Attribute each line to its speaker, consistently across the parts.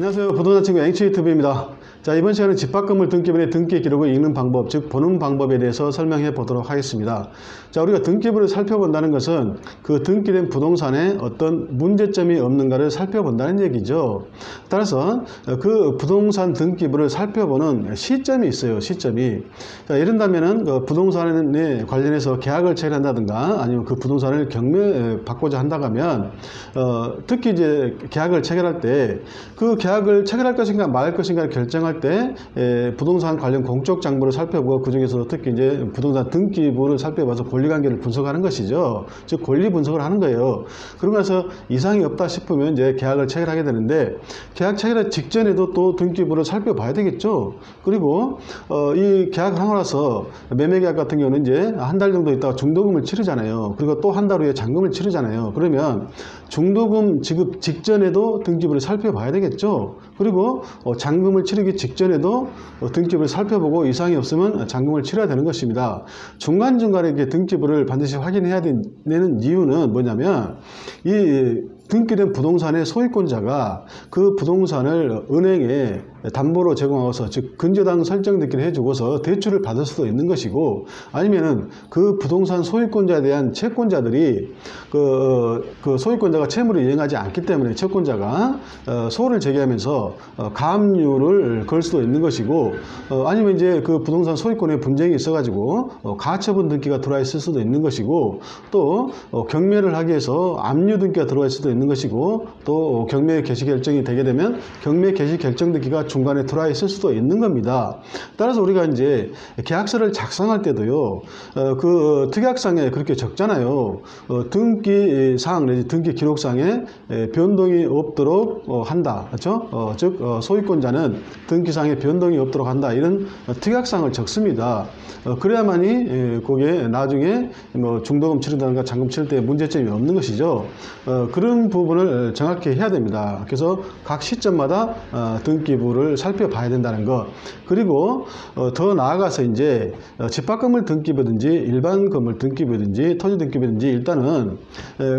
Speaker 1: 안녕하세요. 부동산 친구 NC유튜브입니다. 자, 이번 시간은 집합건물 등기부의 등기 기록을 읽는 방법, 즉 보는 방법에 대해서 설명해 보도록 하겠습니다. 자, 우리가 등기부를 살펴본다는 것은 그 등기된 부동산에 어떤 문제점이 없는가를 살펴본다는 얘기죠. 따라서 그 부동산 등기부를 살펴보는 시점이 있어요. 시점이. 자, 이른다면은 그 부동산에 관련해서 계약을 체결한다든가 아니면 그 부동산을 경매받고자 한다고 하면 특히 이제 계약을 체결할 때 그 계약을 체결할 것인가 말 것인가를 결정할 때 부동산 관련 공적 장부를 살펴보고 그 중에서 특히 이제 부동산 등기부를 살펴봐서 권리관계를 분석하는 것이죠. 즉 권리 분석을 하는 거예요. 그러고 나서 이상이 없다 싶으면 이제 계약을 체결하게 되는데 계약 체결 직전에도 또 등기부를 살펴봐야 되겠죠. 그리고 이 계약을 하고 나서 매매계약 같은 경우는 이제 한 달 정도 있다가 중도금을 치르잖아요. 그리고 또 한 달 후에 잔금을 치르잖아요. 그러면 중도금 지급 직전에도 등기부를 살펴봐야 되겠죠. 그리고 잔금을 치르기 직전에도 등기부를 살펴보고 이상이 없으면 잔금을 치러야 되는 것입니다. 중간중간에 이렇게 등기부를 반드시 확인해야 되는 이유는 뭐냐면 이 등기된 부동산의 소유권자가 그 부동산을 은행에 담보로 제공하고서 즉 근저당 설정등기를 해주고서 대출을 받을 수도 있는 것이고 아니면은 그 부동산 소유권자에 대한 채권자들이 그 소유권자가 채무를 이행하지 않기 때문에 채권자가 소를 제기하면서 가압류를 걸 수도 있는 것이고 아니면 이제 그 부동산 소유권에 분쟁이 있어가지고 가처분 등기가 들어와 있을 수도 있는 것이고 또 경매를 하기 위해서 압류 등기가 들어와 있을 수도 있는 것이고 또 경매 개시 결정이 되게 되면 경매 개시 결정 등기가 중간에 들어와 있을 수도 있는 겁니다. 따라서 우리가 이제 계약서를 작성할 때도요, 그 특약상에 그렇게 적잖아요. 등기사항 내지 등기 기록상에 변동이 없도록 한다. 그렇죠? 즉 소유권자는 등기상에 변동이 없도록 한다. 이런 특약상을 적습니다. 그래야만이 거기에 나중에 뭐 중도금 치른다든가 잔금 치를 때 문제점이 없는 것이죠. 그런 부분을 정확히 해야 됩니다. 그래서 각 시점마다 등기부를 살펴봐야 된다는 것. 그리고 더 나아가서 이제 집합건물 등기부든지 일반 건물 등기부든지 토지 등기부든지 일단은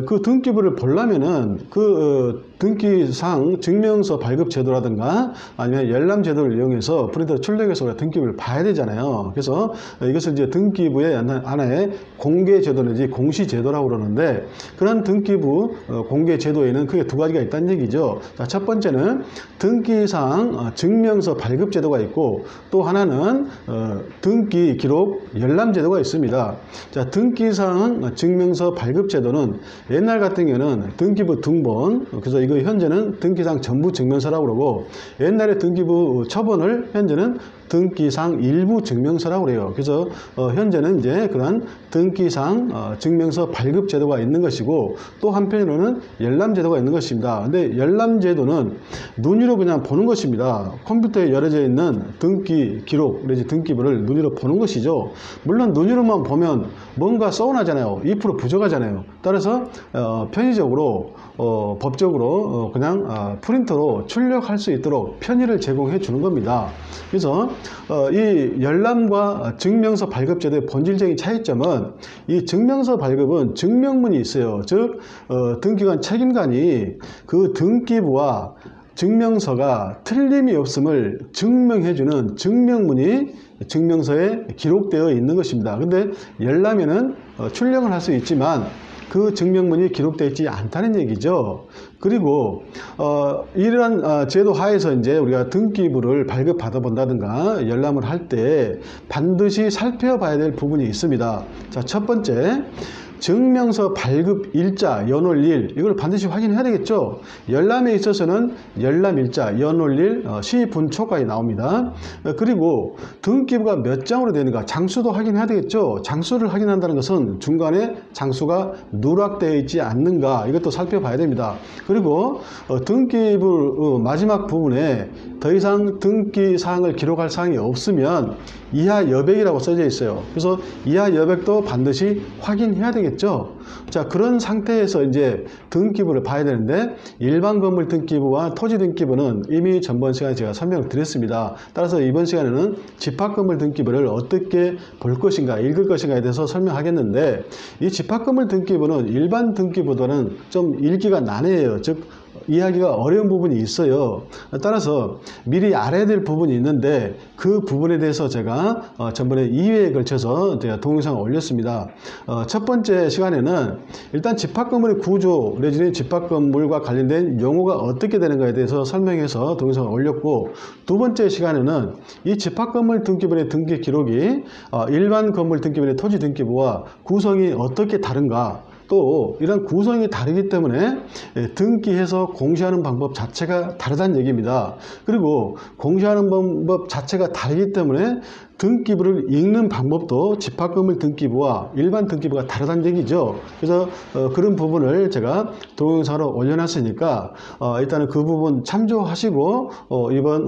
Speaker 1: 그 등기부를 보려면은 그 등기상 증명서 발급 제도라든가 아니면 열람 제도를 이용해서 프린터 출력해서 우리가 등기부를 봐야 되잖아요. 그래서 이것을 이제 등기부의 하나의 공개 제도 내지 공시 제도라고 그러는데 그런 등기부 공개 제도에는 크게 두 가지가 있다는 얘기죠. 자, 첫 번째는 등기상 증명서 발급 제도가 있고 또 하나는 등기 기록 열람 제도가 있습니다. 자, 등기상 증명서 발급 제도는 옛날 같은 경우는 등기부 등본, 그래서 이거 현재는 등기상 전부 증명서라고 그러고 옛날에 등기부 처분을 현재는 등기상 일부 증명서라고 그래요. 그래서 현재는 이제 그런 등기상 증명서 발급 제도가 있는 것이고 또 한편으로는 열람 제도가 있는 것입니다. 근데 열람 제도는 눈으로 그냥 보는 것입니다. 컴퓨터에 열어져 있는 등기 기록 내지 등기부를 눈으로 보는 것이죠. 물론 눈으로만 보면 뭔가 서운하잖아요. 2% 부족하잖아요. 따라서 편의적으로 법적으로 그냥 프린터로 출력할 수 있도록 편의를 제공해 주는 겁니다. 그래서 이 열람과 증명서 발급 제도의 본질적인 차이점은 이 증명서 발급은 증명문이 있어요. 즉 등기관 책임관이 그 등기부와 증명서가 틀림이 없음을 증명해주는 증명문이 증명서에 기록되어 있는 것입니다. 근데 열람에는 출력을 할 수 있지만 그 증명문이 기록되어 있지 않다는 얘기죠. 그리고 이러한 제도 하에서 이제 우리가 등기부를 발급받아 본다든가 열람을 할 때 반드시 살펴봐야 될 부분이 있습니다. 자, 첫 번째, 증명서 발급 일자, 연월일 이걸 반드시 확인해야 되겠죠. 열람에 있어서는 열람일자, 연월일, 시분초까지 나옵니다. 그리고 등기부가 몇 장으로 되는가 장수도 확인해야 되겠죠. 장수를 확인한다는 것은 중간에 장수가 누락되어 있지 않는가 이것도 살펴봐야 됩니다. 그리고 등기부 마지막 부분에 더 이상 등기 사항을 기록할 사항이 없으면 이하 여백이라고 써져 있어요. 그래서 이하 여백도 반드시 확인해야 되겠죠. 자, 그런 상태에서 이제 등기부를 봐야 되는데 일반 건물 등기부와 토지 등기부는 이미 전번 시간에 제가 설명을 드렸습니다. 따라서 이번 시간에는 집합 건물 등기부를 어떻게 볼 것인가 읽을 것인가에 대해서 설명하겠는데 이 집합 건물 등기부는 일반 등기부보다는 좀 읽기가 난해해요. 즉 이해하기가 어려운 부분이 있어요. 따라서 미리 알아야 될 부분이 있는데 그 부분에 대해서 제가 전번에 2회에 걸쳐서 제가 동영상을 올렸습니다. 첫 번째 시간에는 일단 집합건물의 구조 내지는 집합건물과 관련된 용어가 어떻게 되는가에 대해서 설명해서 동영상을 올렸고, 두 번째 시간에는 이 집합건물 등기부의 등기 기록이 일반 건물 등기부의 토지 등기부와 구성이 어떻게 다른가, 또 이런 구성이 다르기 때문에 등기해서 공시하는 방법 자체가 다르다는 얘기입니다. 그리고 공시하는 방법 자체가 다르기 때문에 등기부를 읽는 방법도 집합건물 등기부와 일반 등기부가 다르다는 얘기죠. 그래서 그런 부분을 제가 동영상으로 올려놨으니까 일단은 그 부분 참조하시고 이번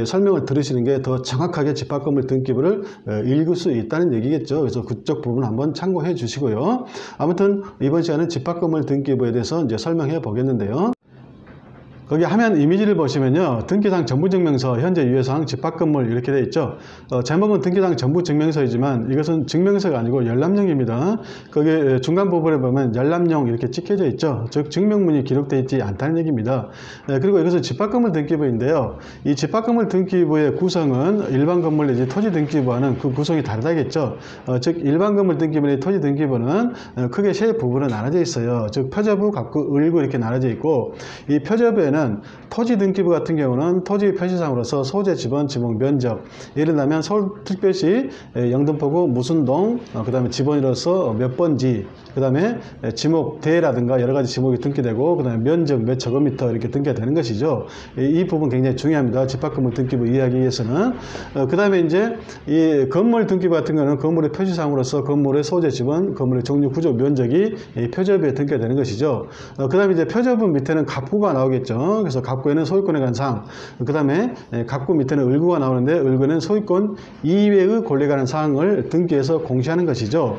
Speaker 1: 설명을 들으시는 게 더 정확하게 집합건물 등기부를 읽을 수 있다는 얘기겠죠. 그래서 그쪽 부분 한번 참고해 주시고요. 아무튼 이번 시간은 집합건물 등기부에 대해서 이제 설명해 보겠는데요. 거기 화면 이미지를 보시면요, 등기상 전부증명서 현재 유효사항 집합건물 이렇게 되어 있죠. 제목은 등기상 전부증명서이지만 이것은 증명서가 아니고 열람용입니다. 거기 중간 부분에 보면 열람용 이렇게 찍혀져 있죠. 즉 증명문이 기록되어 있지 않다는 얘기입니다. 그리고 이것은 집합건물 등기부인데요, 이 집합건물 등기부의 구성은 일반 건물 내지 토지 등기부와는 그 구성이 다르다겠죠. 즉 일반 건물 등기부 내지 토지 등기부는 크게 세 부분으로 나눠져 있어요. 즉 표저부, 갑구, 을구 이렇게 나눠져 있고, 이 표저부에는 토지 등기부 같은 경우는 토지 표시상으로서 소재, 지번, 지목, 면적, 예를 들면 서울특별시 영등포구 무슨 동, 그 다음에 지번으로서 몇 번지, 그 다음에 지목 대라든가 여러 가지 지목이 등기되고, 그 다음에 면적 몇 제곱미터 이렇게 등기가 되는 것이죠. 이 부분 굉장히 중요합니다. 집합건물 등기부 이해하기 위해서는. 그 다음에 이제 이 건물 등기부 같은 경우는 건물의 표시상으로서 건물의 소재, 지번, 건물의 종류, 구조, 면적이 표저부에 등기가 되는 것이죠. 그 다음에 이제 표저부 밑에는 갑구가 나오겠죠. 그래서 갑구에는 소유권에 관한 사항, 그 다음에 갑구 밑에는 을구가 나오는데 을구는 소유권 이외의 권리에 관한 사항을 등기해서 공시하는 것이죠.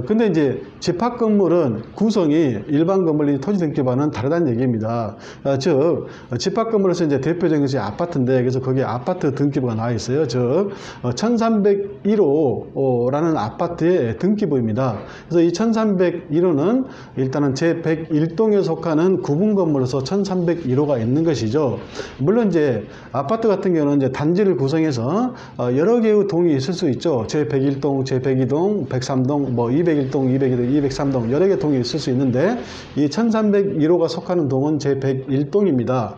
Speaker 1: 근데 이제 집합건물은 구성이 일반 건물이 토지 등기부와는 다르다는 얘기입니다. 즉 집합건물에서 이제 대표적인 것이 아파트인데, 그래서 거기에 아파트 등기부가 나와 있어요. 즉 1301호라는 아파트의 등기부입니다. 그래서 이 1301호는 일단은 제101동에 속하는 구분건물로서 1301호가 있는 것이죠. 물론 이제 아파트 같은 경우는 이제 단지를 구성해서 여러 개의 동이 있을 수 있죠. 제101동, 제102동, 103동, 뭐 201동, 202동, 203동 여러 개 동이 있을 수 있는데, 이 1301호가 속하는 동은 제101동입니다.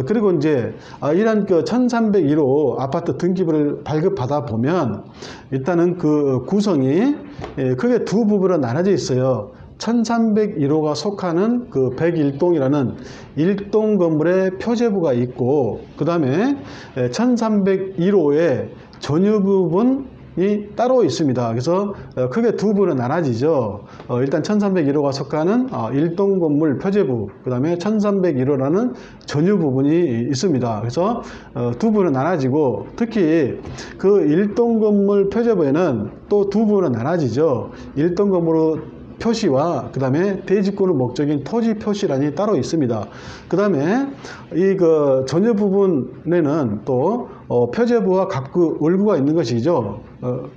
Speaker 1: 그리고 이제 이런 그 1301호 아파트 등기부를 발급받아 보면 일단은 그 구성이 크게 두 부분으로 나눠져 있어요. 1301호가 속하는 그 101동이라는 1동 건물의 표제부가 있고, 그 다음에 1301호의 전유 부분이 따로 있습니다. 그래서 크게 두 부분으로 나눠지죠. 일단 1301호가 속하는 1동 건물 표제부, 그 다음에 1301호라는 전유 부분이 있습니다. 그래서 두 부분으로 나눠지고, 특히 그 1동 건물 표제부에는 또 두 부분으로 나눠지죠. 1동 건물로 표시와 그 다음에 대지권의 목적인 토지 표시란이 따로 있습니다. 그 다음에 이 그 전유 부분에는 또 표제부와 갑구, 을구가 있는 것이죠.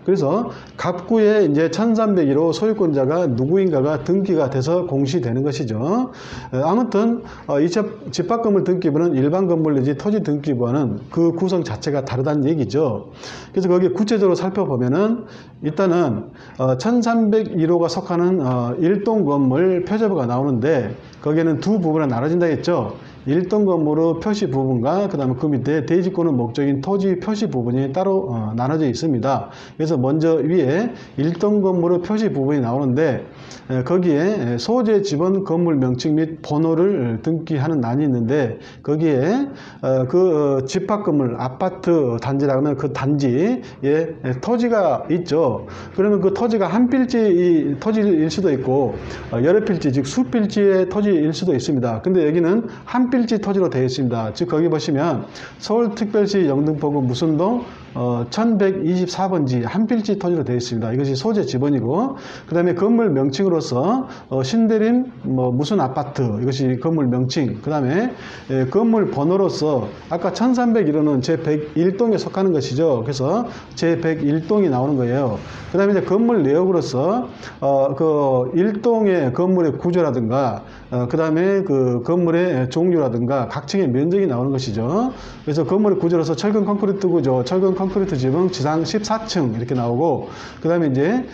Speaker 1: 그래서 갑구에 이제 1301호 소유권자가 누구인가가 등기가 돼서 공시되는 것이죠. 아무튼 이 집합건물 등기부는 일반 건물 내지 토지 등기부와는 그 구성 자체가 다르다는 얘기죠. 그래서 거기 구체적으로 살펴보면은 일단은 1301호가 속하는 1동 건물 표제부가 나오는데, 거기에는 두 부분으로 나눠진다 했죠. 1동 건물의 표시 부분과 그 다음에 그 밑에 대지권의 목적인 토지 표시 부분이 따로 나눠져 있습니다. 그래서 먼저 위에 1동 건물의 표시 부분이 나오는데, 거기에 소재, 지번, 건물 명칭 및 번호를 등기하는 난이 있는데, 거기에 그 집합건물 아파트 단지라고 하면 그 단지에 토지가 있죠. 그러면 그 토지가 한 필지 토지일 수도 있고 여러 필지, 즉 수필지의 토지일 수도 있습니다. 근데 여기는 한 필지 토지로 되어 있습니다. 즉 거기 보시면 서울특별시 영등포구 무슨 동 1124번지 한필지 토지로 되어 있습니다. 이것이 소재 지번이고, 그 다음에 건물 명칭으로서 신대림 무슨 아파트, 이것이 건물 명칭. 그 다음에 건물 번호로서 아까 1301호는 제101동에 속하는 것이죠. 그래서 제101동이 나오는 거예요. 그 다음에 이제 건물 내역으로서 그 1동의 건물의 구조라든가, 그 다음에 그 건물의 종류라든가 각층의 면적이 나오는 것이죠. 그래서 건물의 구조로서 철근 콘크리트 구조, 철근 콘크리트 지붕 지상 14층 이렇게 나오고, 그 다음에 이제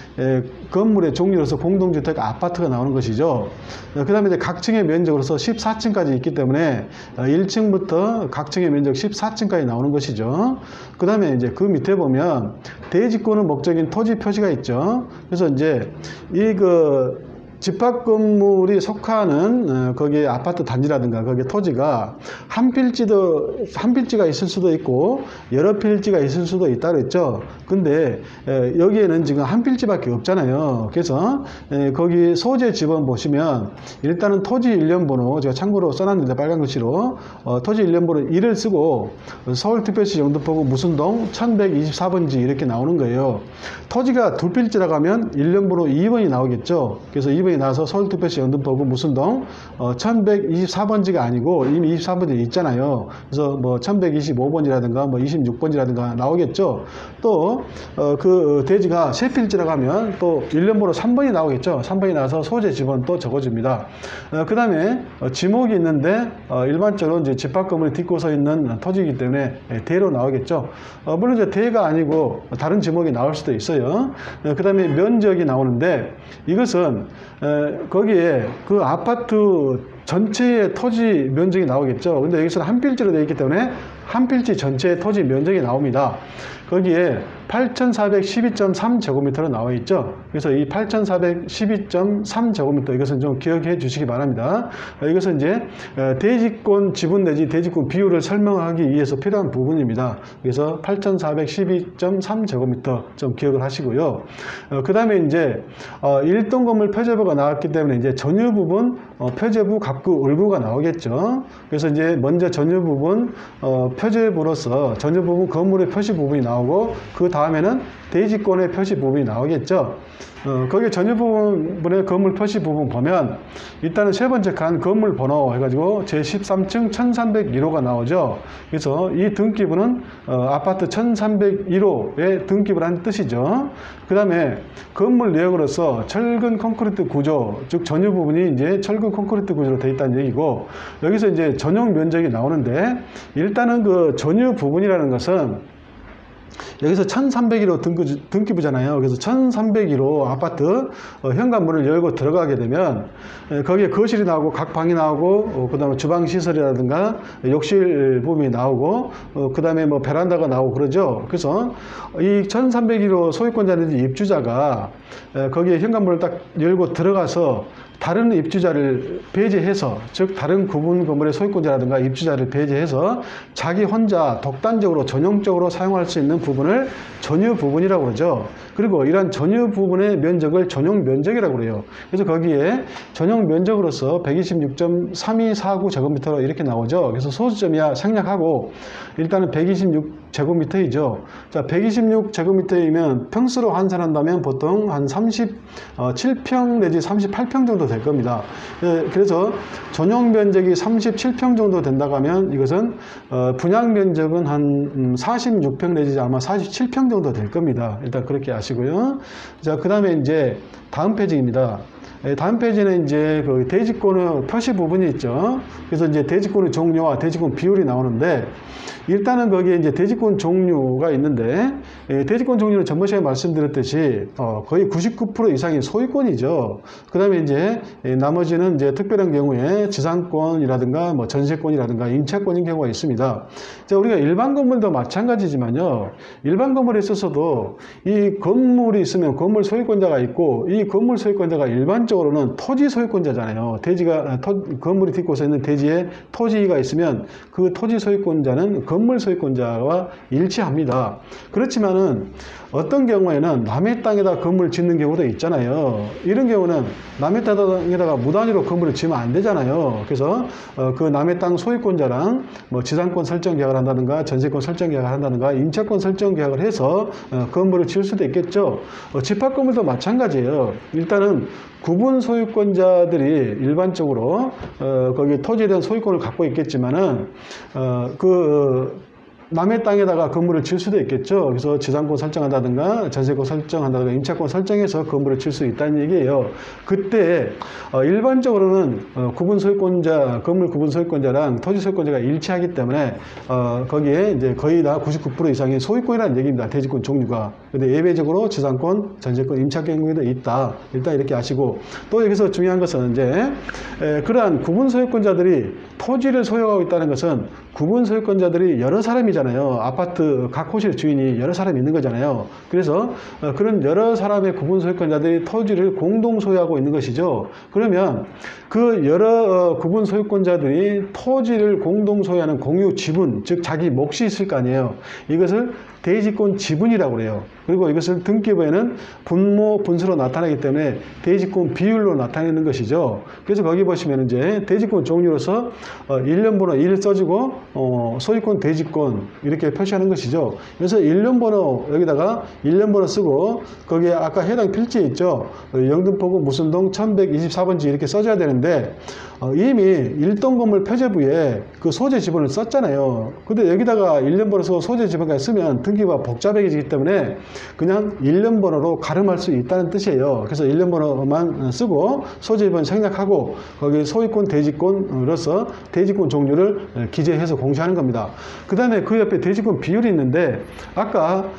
Speaker 1: 건물의 종류로서 공동주택 아파트가 나오는 것이죠. 그 다음에 이제 각층의 면적으로서 14층까지 있기 때문에 1층부터 각층의 면적 14층까지 나오는 것이죠. 그 다음에 이제 그 밑에 보면 대지권의 목적인 토지 표시가 있죠. 그래서 이제 집합 건물이 속하는 거기 아파트 단지라든가 거기 토지가 한 필지가 있을 수도 있고 여러 필지가 있을 수도 있다 그랬죠. 근데 여기에는 지금 한 필지밖에 없잖아요. 그래서 거기 소재 지번 보시면 일단은 토지 일련번호 제가 참고로 써놨는데 빨간 글씨로 토지 일련번호 1을 쓰고 서울특별시 영등포구 무슨동 1124번지 이렇게 나오는 거예요. 토지가 두 필지라고 하면 일련번호 2번이 나오겠죠. 그래서 2번이 나와서 서울특별시 영등포구 무슨동 1124번지가 아니고 이미 24번지 있잖아요. 그래서 뭐 1125번이라든가 뭐 26번이라든가 나오겠죠. 또 그 대지가 세 필지라고 하면 또 일련번호 3번이 나오겠죠. 3번이 나와서 소재 지번 또 적어줍니다. 그 다음에 지목이 있는데 일반적으로 이제 집합 건물이 딛고 서 있는 토지이기 때문에 대로 나오겠죠. 물론 이제 대가 아니고 다른 지목이 나올 수도 있어요. 그 다음에 면적이 나오는데 이것은 거기에 그 아파트 전체의 토지 면적이 나오겠죠. 근데 여기서는 한 필지로 되어 있기 때문에 한 필지 전체의 토지 면적이 나옵니다. 거기에 8412.3제곱미터로 나와 있죠. 그래서 이 8412.3제곱미터 이것은 좀 기억해 주시기 바랍니다. 이것은 이제 대지권 지분 내지 대지권 비율을 설명하기 위해서 필요한 부분입니다. 그래서 8412.3제곱미터 좀 기억을 하시고요. 그 다음에 이제 1동 건물 표제부가 나왔기 때문에 이제 전유 부분 표제부 갑구 을구가 나오겠죠. 그래서 이제 먼저 전유 부분 표제부로서 전유 부분 건물의 표시 부분이 나오고 그 다음에는 대지권의 표시 부분이 나오겠죠. 거기 전유 부분의 건물 표시 부분 보면 일단은 세 번째 칸 건물 번호 해가지고 제13층 1301호가 나오죠. 그래서 이 등기부는 아파트 1301호의 등기부라는 뜻이죠. 그 다음에 건물 내역으로서 철근 콘크리트 구조, 즉 전유 부분이 이제 철근 콘크리트 구조로 되어 있다는 얘기고, 여기서 이제 전용 면적이 나오는데 일단은 그 전유 부분이라는 것은 여기서 1301호 등기부잖아요. 그래서 1301호 아파트 현관문을 열고 들어가게 되면 거기에 거실이 나오고 각 방이 나오고 그 다음에 주방시설이라든가 욕실 부분이 나오고 그 다음에 뭐 베란다가 나오고 그러죠. 그래서 이 1301호 소유권자든지 입주자가 거기에 현관문을 딱 열고 들어가서 다른 입주자를 배제해서, 즉 다른 구분 건물의 소유권자라든가 입주자를 배제해서 자기 혼자 독단적으로 전용적으로 사용할 수 있는 부분을 전유 부분이라고 그러죠. 그리고 이러한 전유 부분의 면적을 전용 면적이라고 그래요. 그래서 거기에 전용 면적으로서 126.3249제곱미터 이렇게 나오죠. 그래서 소수점이야 생략하고 일단은 126제곱미터이죠. 자, 126제곱미터이면 평수로 환산한다면 보통 한 37평 내지 38평 정도 될 겁니다. 그래서 전용 면적이 37평 정도 된다고 하면 이것은 분양 면적은 한 46평 내지 아마 47평 정도 될 겁니다. 일단 그렇게 아시고요. 자, 그 다음에 이제 다음 페이지입니다. 다음 페이지는 이제 그 대지권의 표시 부분이 있죠. 그래서 이제 대지권의 종류와 대지권 비율이 나오는데 일단은 거기에 이제 대지권 종류가 있는데 대지권 종류는 전번 시간에 말씀드렸듯이 거의 99% 이상이 소유권이죠. 그 다음에 이제 나머지는 이제 특별한 경우에 지상권이라든가 뭐 전세권이라든가 임차권인 경우가 있습니다. 자, 우리가 일반 건물도 마찬가지지만요. 일반 건물에 있어서도 이 건물이 있으면 건물 소유권자가 있고 이 건물 소유권자가 일반 일반적으로는 토지 소유권자잖아요. 건물이 딛고서 있는 대지에 토지가 있으면 그 토지 소유권자는 건물 소유권자와 일치합니다. 그렇지만은 어떤 경우에는 남의 땅에다 건물을 짓는 경우도 있잖아요. 이런 경우는 남의 땅에다가 무단위로 건물을 지으면 안 되잖아요. 그래서 그 남의 땅 소유권자랑 뭐 지상권 설정 계약을 한다든가 전세권 설정 계약을 한다든가 임차권 설정 계약을 해서 건물을 지을 수도 있겠죠. 집합 건물도 마찬가지예요. 일단은 구분 소유권자들이 일반적으로 거기 토지에 대한 소유권을 갖고 있겠지만은 남의 땅에다가 건물을 질 수도 있겠죠. 그래서 지상권 설정한다든가 전세권 설정한다든가 임차권 설정해서 건물을 질 수 있다는 얘기예요. 그때 일반적으로는 건물 구분 소유권자랑 토지 소유권자가 일치하기 때문에 거기에 이제 거의 다 99% 이상의 소유권이라는 얘기입니다. 대지권 종류가. 근데 예외적으로 지상권, 전세권, 임차권 경우에도 있다. 일단 이렇게 아시고, 또 여기서 중요한 것은 이제 그러한 구분 소유권자들이 토지를 소유하고 있다는 것은 구분 소유권자들이 여러 사람이잖아요. 아파트 각 호실 주인이 여러 사람이 있는 거잖아요. 그래서 그런 여러 사람의 구분 소유권자들이 토지를 공동 소유하고 있는 것이죠. 그러면 그 여러 구분 소유권자들이 토지를 공동 소유하는 공유 지분, 즉 자기 몫이 있을 거 아니에요. 이것을 대지권 지분이라고 그래요. 그리고 이것을 등기부에는 분모, 분수로 나타나기 때문에 대지권 비율로 나타내는 것이죠. 그래서 거기 보시면 이제 대지권 종류로서 일련번호 1 써주고 소유권 대지권 이렇게 표시하는 것이죠. 그래서 일련번호 여기다가 일련번호 쓰고 거기에 아까 해당 필지에 있죠. 영등포구 무슨동 1124번지 이렇게 써줘야 되는데 이미 일동 건물 표제부에 그 소재 지분을 썼잖아요. 근데 여기다가 일련번호 쓰고 소재 지분까지 쓰면 등기부가 복잡해지기 때문에 그냥 일련번호로 가름할 수 있다는 뜻이에요. 그래서 일련번호만 쓰고 소재 지분 생략하고 거기 소유권 대지권으로서 대지권 종류를 기재해서 공시하는 겁니다. 그 다음에 그 옆에 대지권 비율이 있는데 아까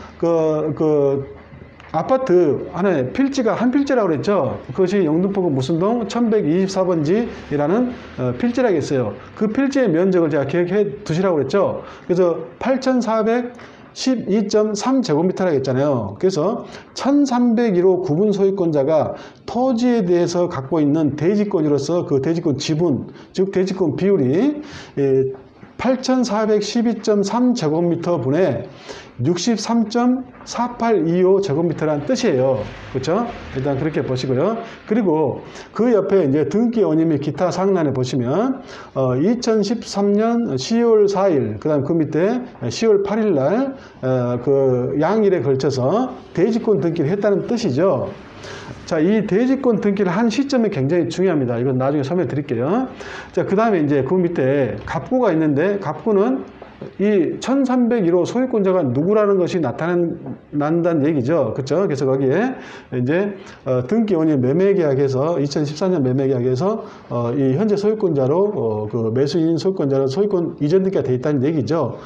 Speaker 1: 아파트 안에 필지가 한 필지라고 그랬죠. 그것이 영등포구 무슨동 1124번지라는 필지라고 했어요. 그 필지의 면적을 제가 기억해 두시라고 그랬죠. 그래서 8412.3제곱미터라고 했잖아요. 그래서 1301호 구분 소유권자가 토지에 대해서 갖고 있는 대지권으로서 그 대지권 지분, 즉 대지권 비율이 8412.3제곱미터 분의 63.4825제곱미터라는 뜻이에요. 그렇죠? 일단 그렇게 보시고요. 그리고 그 옆에 이제 등기 원인 및 기타 사항란에 보시면 2013년 10월 4일 그다음 그 밑에 10월 8일 날 그 양일에 걸쳐서 대지권 등기를 했다는 뜻이죠. 자, 이 대지권 등기를 한 시점이 굉장히 중요합니다. 이건 나중에 설명해 드릴게요. 자, 그 다음에 이제 그 밑에 갑구가 있는데, 갑구는 이 1301호 소유권자가 누구라는 것이 나타난다는 얘기죠. 그렇죠? 그래서 거기에 이제 등기 원인 매매계약에서 2014년 매매계약에서 이 현재 소유권자로 그 매수인 소유권자로 소유권 이전 등기가 되어 있다는 얘기죠.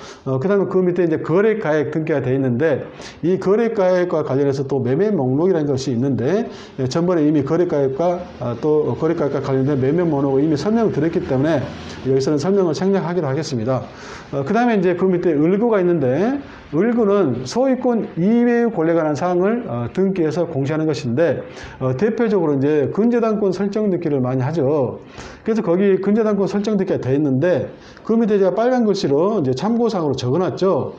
Speaker 1: 그다음에 그 밑에 이제 거래가액 등기가 되어 있는데 이 거래가액과 관련해서 또 매매 목록이라는 것이 있는데 전번에 이미 거래가액과 또 거래가액과 관련된 매매 목록을 이미 설명을 드렸기 때문에 여기서는 설명을 생략하기로 하겠습니다. 그 다음에 이제 그 밑에 을구가 있는데, 을구는 소유권 이외의 권리에 관한 사항을 등기해서 공시하는 것인데, 대표적으로 이제 근저당권 설정 등기를 많이 하죠. 그래서 거기 근저당권 설정 등기가 되어 있는데, 그 밑에 제가 빨간 글씨로 이제 참고사항으로 적어놨죠.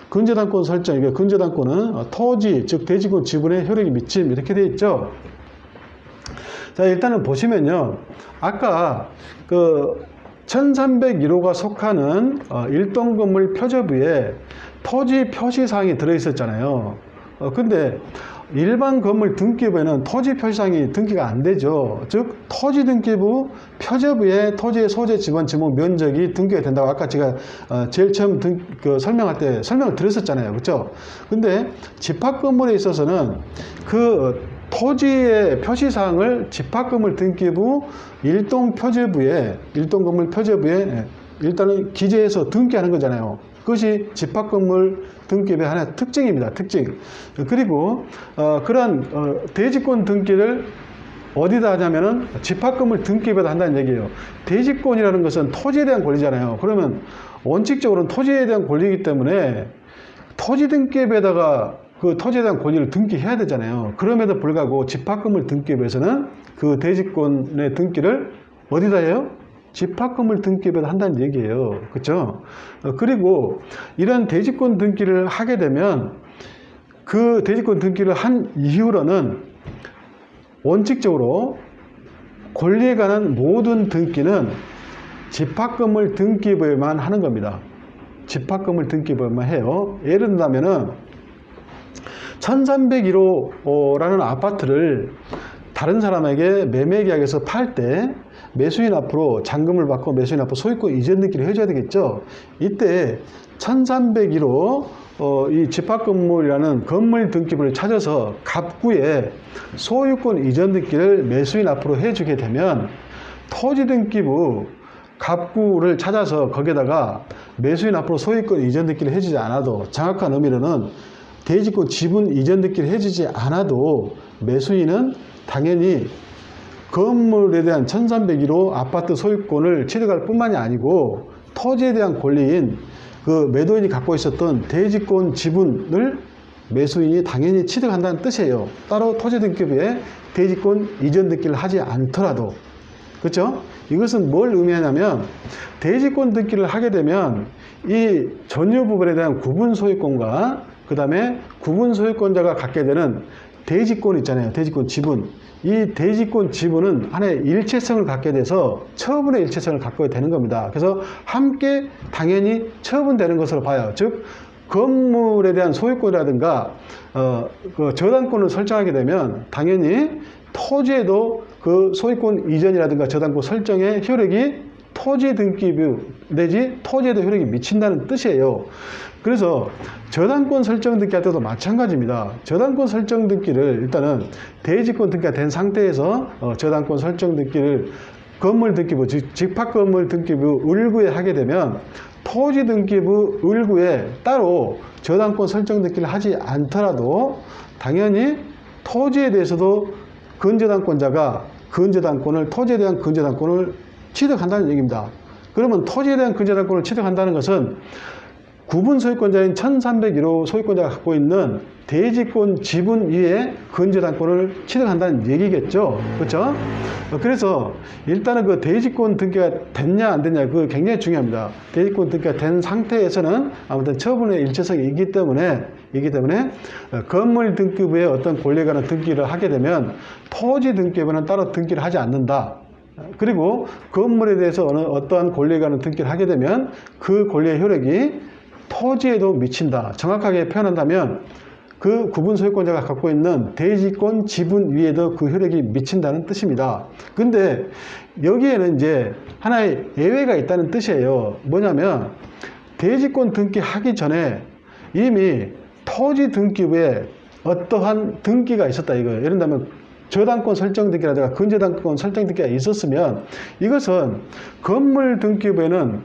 Speaker 1: 근저당권 설정, 이게 근저당권은 토지, 즉 대지권 지분에 효력이 미침, 이렇게 되어 있죠. 자, 일단은 보시면요. 아까 1301호가 속하는 일동 건물 표제부에 토지 표시사항이 들어있었잖아요. 근데 일반 건물 등기부에는 토지 표시사항이 등기가 안 되죠. 즉 토지 등기부 표제부에 토지의 소재 지분 지목 면적이 등기가 된다고 아까 제가 제일 처음 설명할 때 설명을 드렸었잖아요. 그렇죠? 근데 집합 건물에 있어서는 그 토지의 표시사항을 집합건물 등기부 일동 건물 표제부에 일단은 기재해서 등기하는 거잖아요. 그것이 집합건물 등기부의 하나의 특징입니다. 특징. 그리고 그러한 대지권 등기를 어디다 하냐면은 집합건물 등기부에다 한다는 얘기예요. 대지권이라는 것은 토지에 대한 권리잖아요. 그러면 원칙적으로는 토지에 대한 권리이기 때문에 토지 등기부에다가 그 토지에 대한 권리를 등기해야 되잖아요. 그럼에도 불구하고 집합건물 등기부에서는 그 대지권의 등기를 어디다 해요? 집합건물 등기부에다 한다는 얘기예요. 그렇죠? 그리고 이런 대지권 등기를 하게 되면 그 대지권 등기를 한 이후로는 원칙적으로 권리에 관한 모든 등기는 집합건물 등기부에만 하는 겁니다. 집합건물 등기부에만 해요. 예를 든다면은 1301호라는 아파트를 다른 사람에게 매매계약에서 팔 때 매수인 앞으로 잔금을 받고 매수인 앞으로 소유권 이전 등기를 해줘야 되겠죠. 이때 1301호 이 집합건물이라는 건물 등기부를 찾아서 갑구에 소유권 이전 등기를 매수인 앞으로 해주게 되면 토지 등기부 갑구를 찾아서 거기에다가 매수인 앞으로 소유권 이전 등기를 해주지 않아도, 정확한 의미로는 대지권 지분 이전 등기를 해주지 않아도 매수인은 당연히 건물에 대한 1301호 아파트 소유권을 취득할 뿐만이 아니고 토지에 대한 권리인 그 매도인이 갖고 있었던 대지권 지분을 매수인이 당연히 취득한다는 뜻이에요. 따로 토지 등기부에 대지권 이전 등기를 하지 않더라도. 그렇죠? 이것은 뭘 의미하냐면 대지권 등기를 하게 되면 이 전유 부분에 대한 구분 소유권과 그 다음에 구분 소유권자가 갖게 되는 대지권 있잖아요. 대지권 지분. 이 대지권 지분은 하나의 일체성을 갖게 돼서 처분의 일체성을 갖게 되는 겁니다. 그래서 함께 당연히 처분되는 것으로 봐요. 즉 건물에 대한 소유권이라든가 그 저당권을 설정하게 되면 당연히 토지에도 그 소유권 이전이라든가 저당권 설정의 효력이 토지 등기부 내지 토지에도 효력이 미친다는 뜻이에요. 그래서 저당권 설정 등기 할 때도 마찬가지입니다. 저당권 설정 등기를 일단은 대지권 등기가 된 상태에서 저당권 설정 등기를 건물 등기부, 즉 집합건물 등기부 을구에 하게 되면 토지 등기부 을구에 따로 저당권 설정 등기를 하지 않더라도 당연히 토지에 대해서도 근저당권자가 근저당권을, 토지에 대한 근저당권을 취득한다는 얘기입니다. 그러면 토지에 대한 근저당권을 취득한다는 것은 구분 소유권자인 1301호 소유권자가 갖고 있는 대지권 지분 위에 근저당권을 취득한다는 얘기겠죠. 그렇죠? 그래서 일단은 그 대지권 등기가 됐냐 안 됐냐 그거 굉장히 중요합니다. 대지권 등기가 된 상태에서는 아무튼 처분의 일체성이 있기 때문에 건물 등기부에 어떤 권리에 관한 등기를 하게 되면 토지 등기부는 따로 등기를 하지 않는다. 그리고 건물에 대해서 어떠한 권리에 관한 등기를 하게 되면 그 권리의 효력이 토지에도 미친다. 정확하게 표현한다면 그 구분 소유권자가 갖고 있는 대지권 지분 위에도 그 효력이 미친다는 뜻입니다. 근데 여기에는 이제 하나의 예외가 있다는 뜻이에요. 뭐냐면 대지권 등기하기 전에 이미 토지 등기부에 어떠한 등기가 있었다 이거예요. 예를 들면 저당권 설정 등기라든가 근저당권 설정 등기가 있었으면 이것은 건물 등기부에는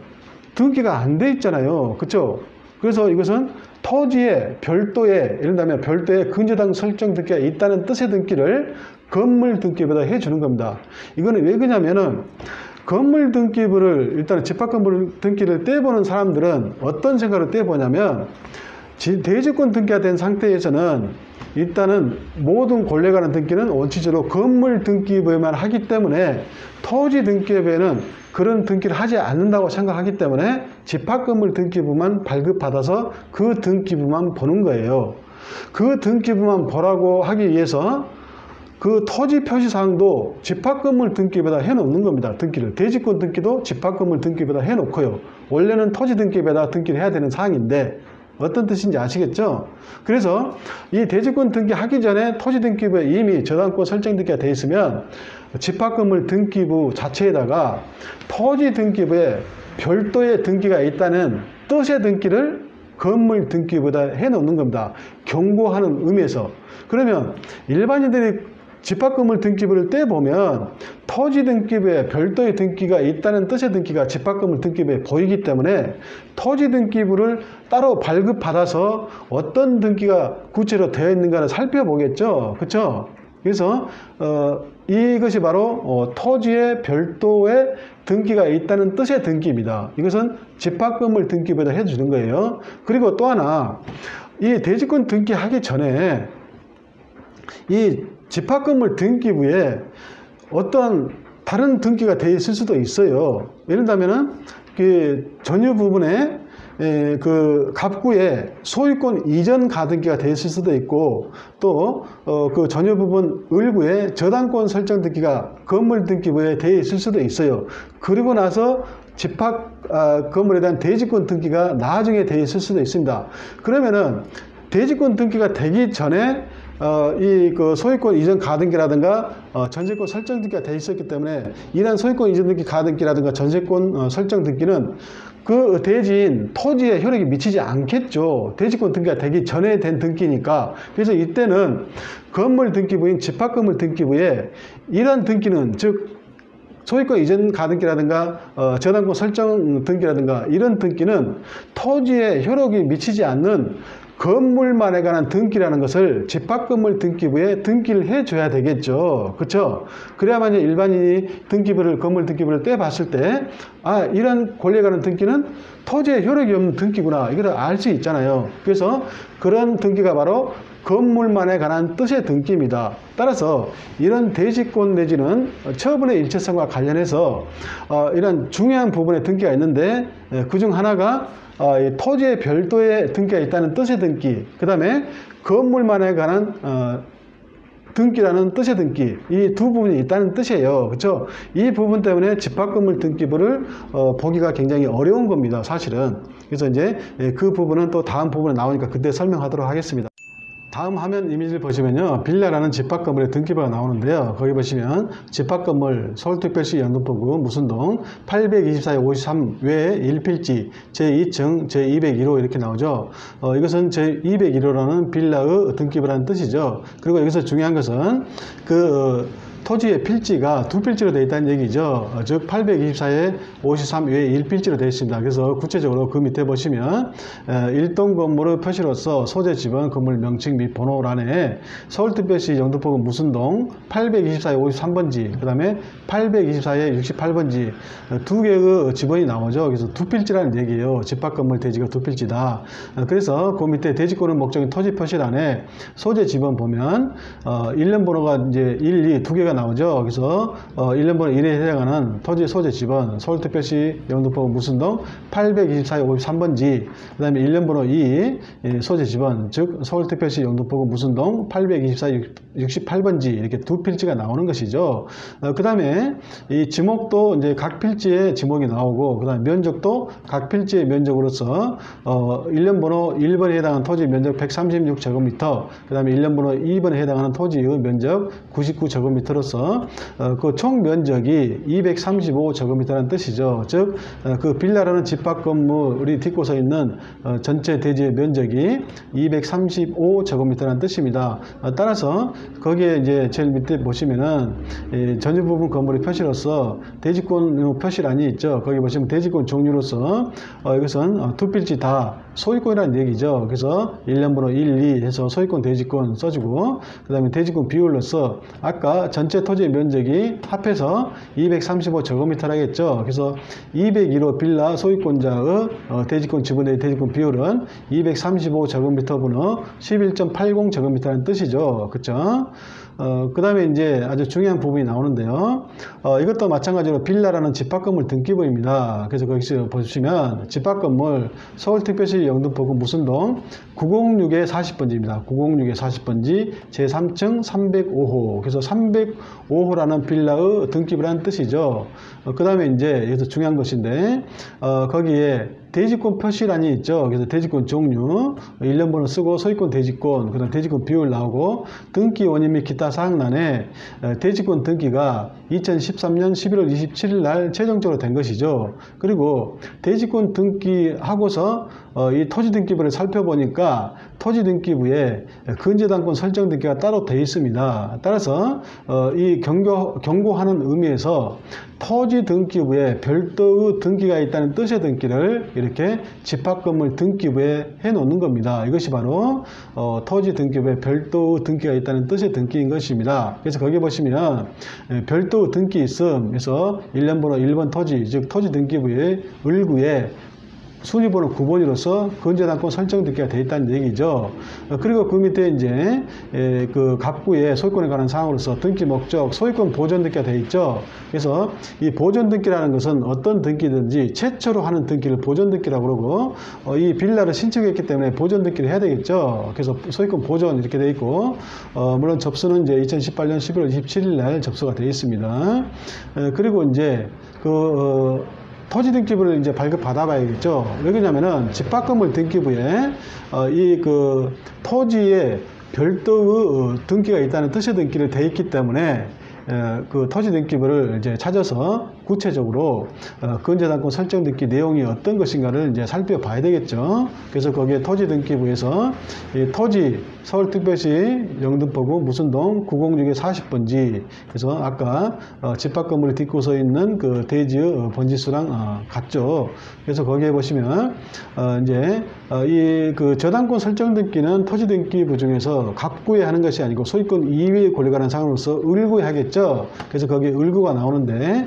Speaker 1: 등기가 안 돼 있잖아요. 그렇죠? 그래서 이것은 토지에 별도의, 예를 들면 별도의 근저당 설정 등기가 있다는 뜻의 등기를 건물 등기부에다 해주는 겁니다. 이거는 왜 그러냐면은 건물 등기부를 일단 집합건물 등기를 떼보는 사람들은 어떤 생각으로 떼보냐면 대지권 등기가 된 상태에서는 일단은 모든 권리에 관한 등기는 원칙적으로 건물 등기부에만 하기 때문에 토지 등기부에는 그런 등기를 하지 않는다고 생각하기 때문에 집합건물 등기부만 발급받아서 그 등기부만 보는 거예요. 그 등기부만 보라고 하기 위해서 그 토지 표시사항도 집합건물 등기부에다 해놓는 겁니다. 등기를. 대지권 등기도 집합건물 등기부에다 해놓고요. 원래는 토지 등기부에다 등기를 해야 되는 사항인데 어떤 뜻인지 아시겠죠? 그래서 이 대지권 등기 하기 전에 토지 등기부에 이미 저당권 설정 등기가 되어 있으면 집합건물 등기부 자체에다가 토지 등기부에 별도의 등기가 있다는 뜻의 등기를 건물 등기부에다 해놓는 겁니다. 경고하는 의미에서. 그러면 일반인들이 집합건물 등기부를 떼보면 토지 등기부에 별도의 등기가 있다는 뜻의 등기가 집합건물 등기부에 보이기 때문에 토지 등기부를 따로 발급받아서 어떤 등기가 구체로 되어 있는가를 살펴보겠죠. 그렇죠? 그래서 이것이 바로 토지에 별도의 등기가 있다는 뜻의 등기입니다. 이것은 집합건물 등기부에다 해주는 거예요. 그리고 또 하나 이 대지권 등기하기 전에 이 집합건물 등기부에 어떤 다른 등기가 되어 있을 수도 있어요. 예를 들면은 그 전유 부분에 그 갑구에 소유권 이전 가등기가 되어 있을 수도 있고, 또 그 전유 부분 을구에 저당권 설정 등기가 건물 등기부에 되어 있을 수도 있어요. 그리고 나서 집합 건물에 대한 대지권 등기가 나중에 되어 있을 수도 있습니다. 그러면은 대지권 등기가 되기 전에 이 그 소유권 이전 가등기라든가 전세권 설정 등기가 되어 있었기 때문에, 이러한 소유권 이전 등기 가등기라든가 전세권 설정 등기는 그 대지인 토지에 효력이 미치지 않겠죠. 대지권 등기가 되기 전에 된 등기니까. 그래서 이때는 건물 등기부인 집합건물 등기부에 이런 등기는, 즉 소유권 이전 가등기라든가 저당권 설정 등기라든가 이런 등기는 토지에 효력이 미치지 않는 건물만에 관한 등기라는 것을 집합건물 등기부에 등기를 해줘야 되겠죠. 그렇죠? 그래야만 일반인이 건물 등기부를 떼봤을 때, 아, 이런 권리에 관한 등기는 토지에 효력이 없는 등기구나, 이걸 알 수 있잖아요. 그래서 그런 등기가 바로 건물만에 관한 뜻의 등기입니다. 따라서 이런 대지권 내지는 처분의 일체성과 관련해서 이런 중요한 부분의 등기가 있는데, 그중 하나가 토지의 별도의 등기가 있다는 뜻의 등기, 그 다음에 건물만에 관한 등기라는 뜻의 등기, 이 두 부분이 있다는 뜻이에요. 그렇죠? 이 부분 때문에 집합건물 등기부를 보기가 굉장히 어려운 겁니다, 사실은. 그래서 이제 그 부분은 또 다음 부분에 나오니까 그때 설명하도록 하겠습니다. 다음 화면 이미지를 보시면요, 빌라라는 집합건물의 등기부가 나오는데요. 거기 보시면 집합건물 서울특별시 영등포구 무슨동 824-53 외 1필지 제2층 제201호 이렇게 나오죠. 이것은 제201호라는 빌라의 등기부라는 뜻이죠. 그리고 여기서 중요한 것은 토지의 필지가 두 필지로 되어 있다는 얘기죠. 즉 824-53 외에 1필지로 되어 있습니다. 그래서 구체적으로 그 밑에 보시면 1동 건물의 표시로서 소재 지번 건물 명칭 및 번호란에 서울특별시 영등포구 무슨동 824-53번지 그 다음에 824-68번지 두 개의 지번이 나오죠. 그래서 두 필지라는 얘기예요. 집합건물 대지가 두 필지다. 그래서 그 밑에 대지권의 목적인 토지 표시란에 소재 지번 보면 1년 번호가 이제 1, 2 두 개가 나오죠. 그래서 1년 번호 1에 해당하는 토지 소재 지번 서울특별시 영등포구 무슨동 824-53번지 그 다음에 1년 번호 2 소재 지번 즉 서울특별시 영등포구 무슨동 824-68번지 이렇게 두 필지가 나오는 것이죠. 그 다음에 이 지목도 이제 각 필지의 지목이 나오고, 그 다음에 면적도 각 필지의 면적으로서 1년 번호 1번에 해당하는 토지 면적 136제곱미터 그 다음에 1년 번호 2번에 해당하는 토지의 면적 99제곱미터로서 그 총 면적이 235제곱미터라는 뜻이죠. 즉 그 빌라라는 집합건물이 딛고 서 있는 전체 대지의 면적이 235제곱미터라는 뜻입니다. 따라서 거기에 이제 제일 밑에 보시면은 전유 부분 건물의 표시로서 대지권 표시란이 있죠. 거기 보시면 대지권 종류로서 이것은 두 필지 다 소유권이라는 얘기죠. 그래서 1년 번호 1, 2 해서 소유권 대지권 써주고, 그 다음에 대지권 비율로서 아까 전체 토지의 면적이 합해서 235제곱미터라겠죠. 그래서 201호 빌라 소유권자의 대지권 지분의 대지권 비율은 235제곱미터 분의 11.80제곱미터라는 뜻이죠. 그렇죠? 그 다음에 이제 아주 중요한 부분이 나오는데요. 이것도 마찬가지로 빌라라는 집합건물 등기부입니다. 그래서 거기서 보시면 집합건물 서울특별시 영등포구 무슨동 906-40번지입니다. 906-40번지 제3층 305호. 그래서 305호라는 빌라의 등기부라는 뜻이죠. 그 다음에 이제 여기서 중요한 것인데, 거기에 대지권 표시란이 있죠. 그래서 대지권 종류, 1년 번호 쓰고 소유권 대지권, 그 다음 대지권 비율 나오고, 등기 원인 및 기타 사항란에 대지권 등기가 2013년 11월 27일 날 최종적으로 된 것이죠. 그리고 대지권 등기하고서 이 토지 등기부를 살펴보니까 토지 등기부에 근저당권 설정 등기가 따로 되어 있습니다. 따라서 이 경고하는 의미에서 토지 등기부에 별도의 등기가 있다는 뜻의 등기를 이렇게 집합건물 등기부에 해 놓는 겁니다. 이것이 바로 토지 등기부에 별도의 등기가 있다는 뜻의 등기인 것입니다. 그래서 거기 보시면 별도의 등기 있음, 그래서 1년 번호 1번 토지, 즉 토지 등기부의 을구에 순위번호 9번으로서 건재당권 설정 등기가 되어 있다는 얘기죠. 그리고 그 밑에 이제 그 갑구의 소유권에 관한 사항으로서 등기 목적, 소유권 보존 등기가 되어 있죠. 그래서 이 보존 등기라는 것은 어떤 등기든지 최초로 하는 등기를 보존 등기라고 그러고, 이 빌라를 신축했기 때문에 보존 등기를 해야 되겠죠. 그래서 소유권 보존 이렇게 되어 있고, 물론 접수는 이제 2018년 11월 27일 날 접수가 되어 있습니다. 그리고 이제 토지 등기부를 이제 발급 받아봐야겠죠. 왜 그러냐면은 집합건물 등기부에 이 그 토지에 별도의 등기가 있다는 뜻의 등기를 돼 있기 때문에 그 토지 등기부를 이제 찾아서 구체적으로 건재당권 설정 등기 내용이 어떤 것인가를 이제 살펴봐야 되겠죠. 그래서 거기에 토지 등기부에서 이 토지 서울특별시 영등포구 무슨동 906의 40번지, 그래서 아까 집합 건물이 딛고 서 있는 그 대지의 번지수랑 같죠. 그래서 거기에 보시면 이제 이 그 저당권 설정 등기는 토지 등기부 중에서 갑구에 하는 것이 아니고 소유권 이외의 권리에 관한 사항으로서 을구에 하겠죠. 그래서 거기에 을구가 나오는데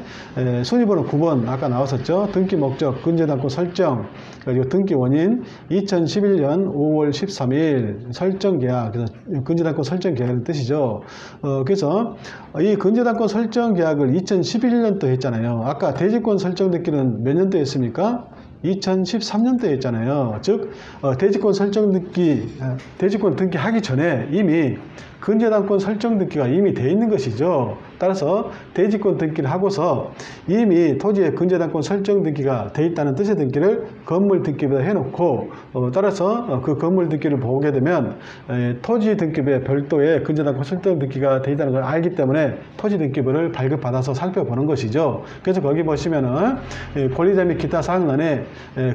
Speaker 1: 순위번호 9번 아까 나왔었죠. 등기 목적, 건재당권 설정, 그리고 등기 원인 2011년 5월 13일 설정 계약, 그래서 건재당권 설정 계약의 뜻이죠. 그래서 이 건재당권 설정 계약을 2011년도 했잖아요. 아까 대지권 설정 등기는 몇 년도에 했습니까? 2013년도에 했잖아요. 즉 대지권 설정 등기, 대지권 등기하기 전에 이미 건재당권 설정 등기가 이미 돼 있는 것이죠. 따라서 대지권 등기를 하고서 이미 토지에 건재당권 설정 등기가 돼 있다는 뜻의 등기를 건물 등기부에 해놓고, 따라서 그 건물 등기를 보게 되면 토지 등기부에 별도의 건재당권 설정 등기가 돼 있다는 걸 알기 때문에 토지 등기부를 발급받아서 살펴보는 것이죠. 그래서 거기 보시면은 권리자 및 기타 사항란에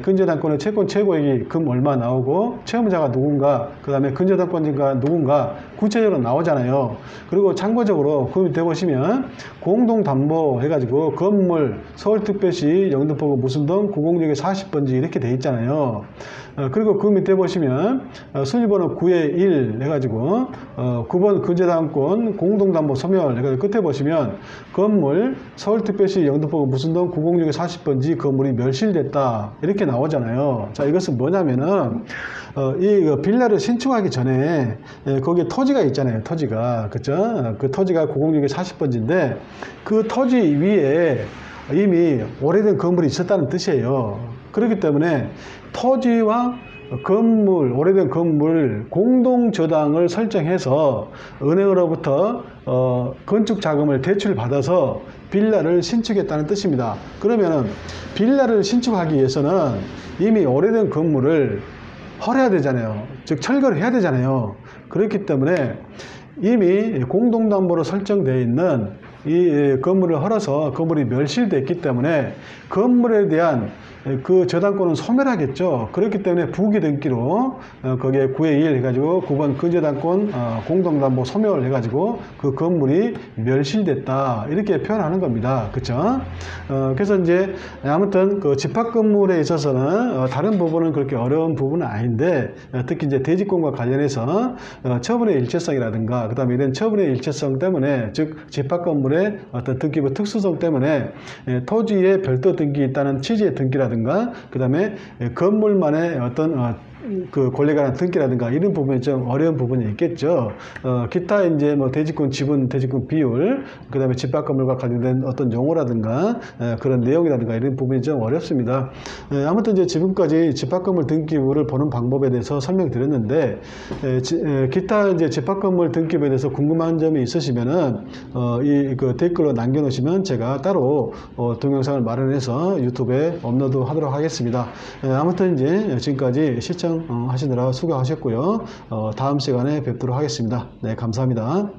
Speaker 1: 건재당권의 채권 최고액이 금 얼마 나오고 채무자가 누군가, 그 다음에 건재당권자가 누군가 구체적으로 나오잖아요. 그리고 참고적으로 그 밑에 보시면 공동담보 해가지고 건물 서울특별시 영등포구 무슨동 906의 40번지 이렇게 돼 있잖아요. 그리고 그 밑에 보시면 순위번호 9의 1 해가지고 9번 건재당권 공동담보 소멸 해가지고 끝에 보시면 건물 서울특별시 영등포구 무슨동 906의 40번지 건물이 멸실됐다 이렇게 나오잖아요. 자, 이것은 뭐냐면은 이 빌라를 신축하기 전에 거기에 토지가 있잖아요. 토지가, 그죠? 그 토지가 906의 40번지인데 그 토지 위에 이미 오래된 건물이 있었다는 뜻이에요. 그렇기 때문에 토지와 건물, 오래된 건물 공동저당을 설정해서 은행으로부터 건축 자금을 대출받아서 빌라를 신축했다는 뜻입니다. 그러면은 빌라를 신축하기 위해서는 이미 오래된 건물을 헐어야 되잖아요. 즉 철거를 해야 되잖아요. 그렇기 때문에 이미 공동담보로 설정되어 있는 이 건물을 헐어서 건물이 멸실됐기 때문에 건물에 대한 그 저당권은 소멸하겠죠. 그렇기 때문에 부기 등기로 거기에 9의 1 해가지고 9번 건재당권 공동담보 소멸 해가지고 그 건물이 멸실됐다 이렇게 표현하는 겁니다. 그쵸? 그래서 이제 아무튼 그 집합 건물에 있어서는 다른 부분은 그렇게 어려운 부분은 아닌데, 특히 이제 대지권과 관련해서 처분의 일체성이라든가 그 다음에 이런 처분의 일체성 때문에, 즉 집합 건물의 어떤 등기부 특수성 때문에 토지에 별도 등기 있다는 취지의 등기라든가 그 다음에 건물만의 어떤 그 권리에 관한 등기라든가 이런 부분이 좀 어려운 부분이 있겠죠. 기타 이제 뭐 대지권 지분, 대지권 비율, 그 다음에 집합 건물과 관련된 어떤 용어라든가 그런 내용이라든가 이런 부분이 좀 어렵습니다. 아무튼 이제 지금까지 집합 건물 등기부를 보는 방법에 대해서 설명드렸는데, 기타 이제 집합 건물 등기부에 대해서 궁금한 점이 있으시면은 이 그 댓글로 남겨놓으시면 제가 따로 동영상을 마련해서 유튜브에 업로드하도록 하겠습니다. 아무튼 이제 지금까지 시청하시느라 수고하셨고요. 다음 시간에 뵙도록 하겠습니다. 네, 감사합니다.